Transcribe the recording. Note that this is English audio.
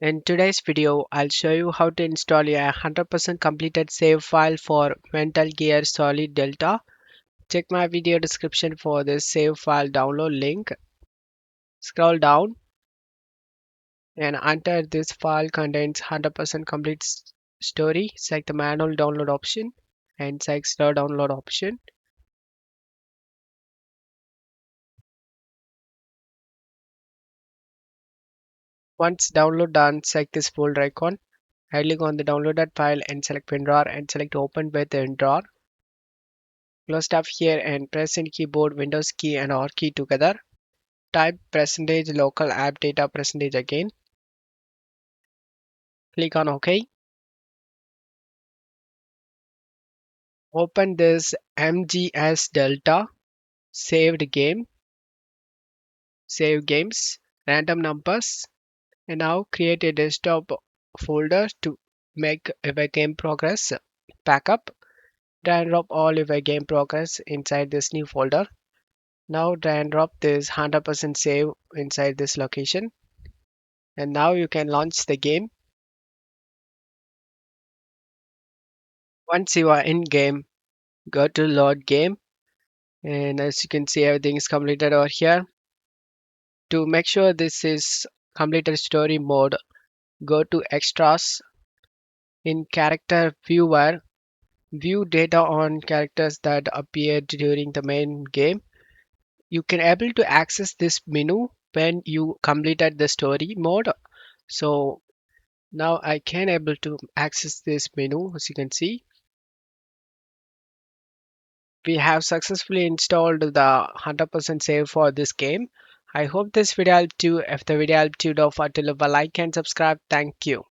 In today's video, I'll show you how to install a 100% completed save file for Metal Gear Solid Delta. Check my video description for this save file download link. Scroll down and enter this file contains 100% complete story. Select the manual download option and select the download option. Once download done, select this folder icon. Right-click on the downloaded file and select WinRAR and select open with WinRAR. Close tab here and press in keyboard Windows key and R key together. Type percentage local app data percentage again. Click on OK. Open this MGS Delta saved game, save games, random numbers, and now create a desktop folder to make your game progress backup. Drag and drop all your game progress inside this new folder. Now drag and drop this 100% save inside this location. And now you can launch the game. Once you are in game, go to load game, and as you can see everything is completed over here. To make sure this is completed story mode, go to extras. In character viewer, view data on characters that appeared during the main game. You can able to access this menu when you completed the story mode. So now I can able to access this menu. As you can see, we have successfully installed the 100% save for this game. I hope this video helped you. If the video helped you, don't forget to leave a like and subscribe. Thank you.